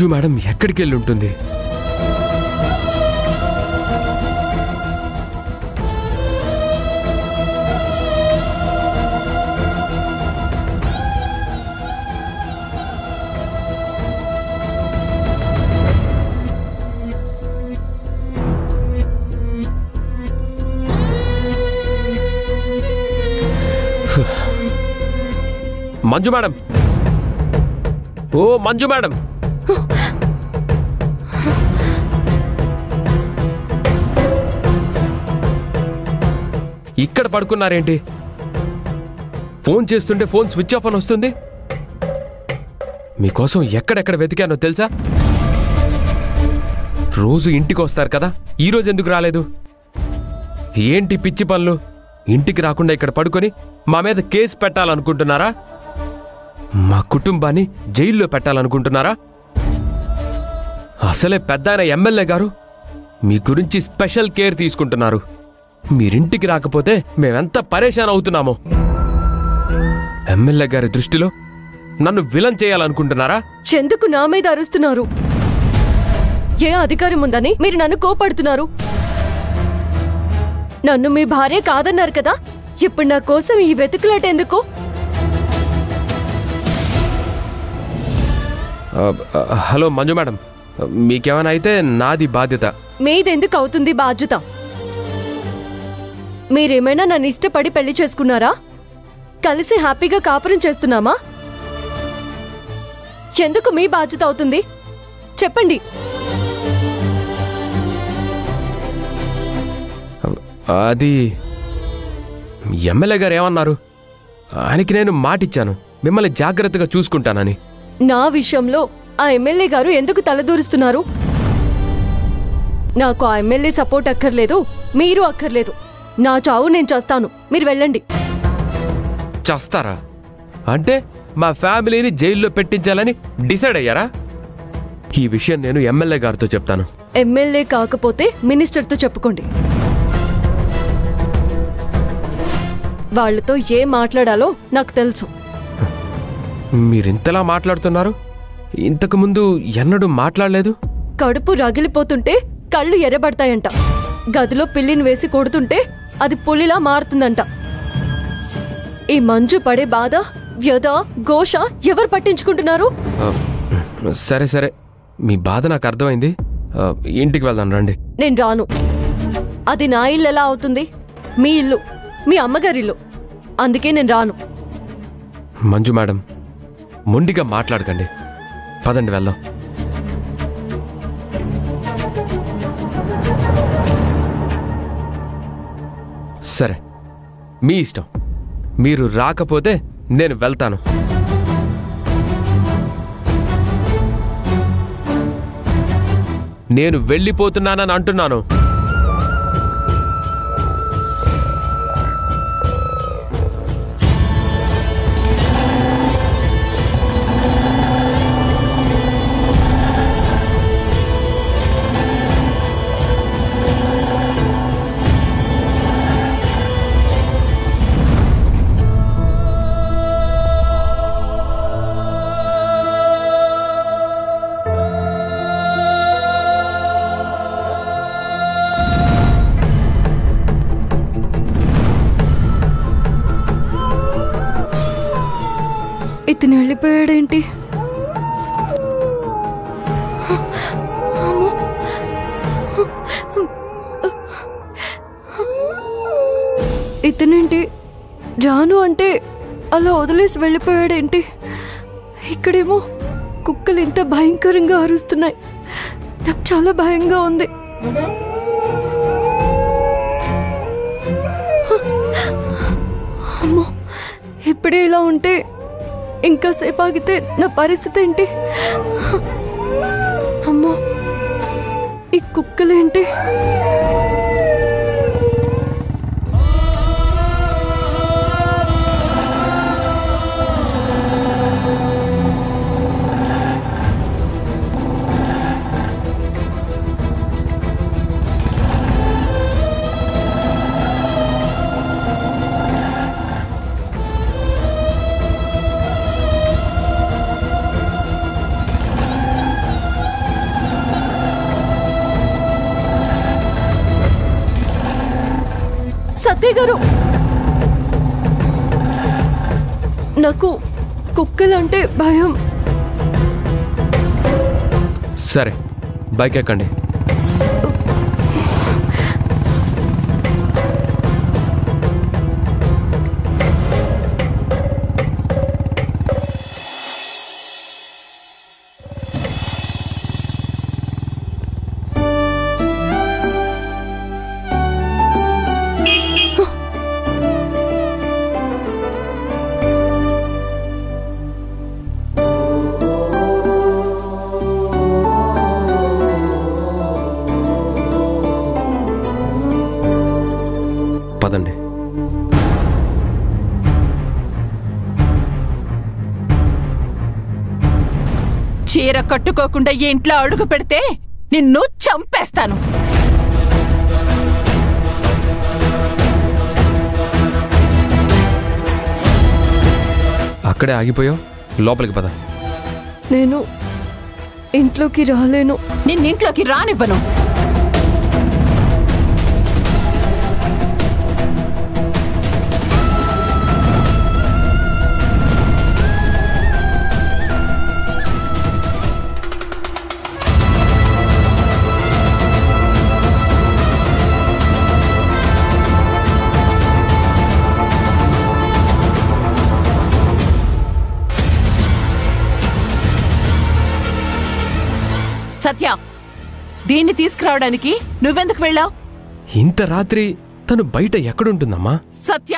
Manju madam ఎక్కడికి వెళ్ళి ఉంటుంది? మంజు మేడం, ఓ మంజు మేడం, ఇక్కడ పడుకున్నారేంటి? ఫోన్ చేస్తుంటే ఫోన్ స్విచ్ ఆఫ్ అని వస్తుంది. మీకోసం ఎక్కడెక్కడ వెతికానో తెలుసా? రోజు ఇంటికి వస్తారు కదా, ఈరోజు ఎందుకు రాలేదు? ఏంటి పిచ్చి పనులు? ఇంటికి రాకుండా ఇక్కడ పడుకొని మా మీద కేసు పెట్టాలనుకుంటున్నారా? మా కుటుంబాన్ని జైల్లో పెట్టాలనుకుంటున్నారా? అసలే పెద్దాయన ఎమ్మెల్యే గారు మీ గురించి స్పెషల్ కేర్ తీసుకుంటున్నారు. మీరింటికి రాకపోతే మేమెంత పరేషాన్ అవుతున్నామో. ఎమ్మెల్యే గారి దృష్టిలో నన్ను విలన్ చేయాలనుకుంటున్నారా? ఎందుకు నా మీద అరుస్తున్నారు? ఏ అధికారం ఉందని మీరు నన్ను కోపడుతున్నారు? నన్ను మీ భార్య కాదన్నారు కదా, ఇప్పుడు నా కోసం ఈ వెతుకులాట ఎందుకు? హలో మంజు మేడం, మీకేమైనా అయితే నాది బాధ్యత. మీదెందుకు అవుతుంది బాధ్యత? మీరేమైనా నన్ను ఇష్టపడి పెళ్లి చేసుకున్నారా? కలిసి హ్యాపీగా కాపురం చేస్తున్నామా? ఎందుకు మీ బాధ్యత అవుతుంది? చెప్పండి. అది ఎమ్మెల్యే గారు ఏమన్నారు? ఆయనకి నేను మాటిచ్చాను మిమ్మల్ని జాగ్రత్తగా చూసుకుంటానని. నా విషయంలో ఆ ఎమ్మెల్యే గారు ఎందుకు తలదూరుస్తున్నారు? నాకు ఆ ఎమ్మెల్యే సపోర్ట్ అక్కర్లేదు, మీరు అక్కర్లేదు. నా చావు నేను చేస్తాను, మీరు వెళ్ళండి. చేస్తారా? అంటే మా ఫ్యామిలీని జైల్లో పెట్టించాలని డిసైడ్ అయ్యారా? ఈ విషయం నేను ఎమ్మెల్యే గారితో చెప్తాను. ఎమ్మెల్యే కాకపోతే మినిస్టర్తో చెప్పుకోండి. వాళ్లతో ఏం మాట్లాడాలో నాకు తెలుసు. మీరింతలా మాట్లాడుతున్నారు, ఇంతకుముందు ఎన్నడూ మాట్లాడలేదు. కడుపు రగిలిపోతుంటే కళ్ళు ఎర్రబడతాయంట. గదిలో పిల్లిని వేసి కొడుతుంటే అది పులిలా మారుతుందంట. ఈ మంజు పడే బాధ, వ్యధ, ఘోష ఎవరు పట్టించుకుంటున్నారు? సరే సరే, మీ బాధ నాకు అర్థమైంది. ఇంటికి వెళ్దాం రండి. నేను రాను. అది నా ఇల్లు ఎలా అవుతుంది? మీ ఇల్లు, మీ అమ్మగారిల్లు. అందుకే నేను రాను. మంజు మేడం, మొండిగా మాట్లాడకండి. పదండి వెళ్దాం. సరే, మీ ఇష్టం. మీరు రాకపోతే నేను వెళ్తాను. నేను వెళ్ళిపోతున్నానని అంటున్నాను. ఇతను వెళ్ళిపోయాడేంటి? ఇతనేంటి రాను అంటే అలా వదిలేసి వెళ్ళిపోయాడేంటి? ఇక్కడేమో కుక్కలు ఇంత భయంకరంగా అరుస్తున్నాయి. నాకు చాలా భయంగా ఉంది. అమ్మో, ఇప్పుడే ఇలా ఉంటే ఇంకా సేపు ఆగితే నా పరిస్థితి ఏంటి? అమ్మో, ఈ కుక్కలేంటి? అత్తయ్య గారు, నాకు కుక్కలంటే భయం. సరే, బైక్ ఎక్కండి. పదండి. చీర కట్టుకోకుండా ఇంట్లో అడుగు పెడితే నిన్ను చంపేస్తాను. అక్కడే ఆగిపోయావు, లోపలికి పద. నేను ఇంట్లోకి రాలేను. నిన్నింట్లోకి రానివ్వను. సత్య, దీన్ని తీసుకురావడానికి నువ్వెందుకు వెళ్ళావు? ఇంత రాత్రి తను బయట ఎక్కడుంటుందమ్మా? సత్య,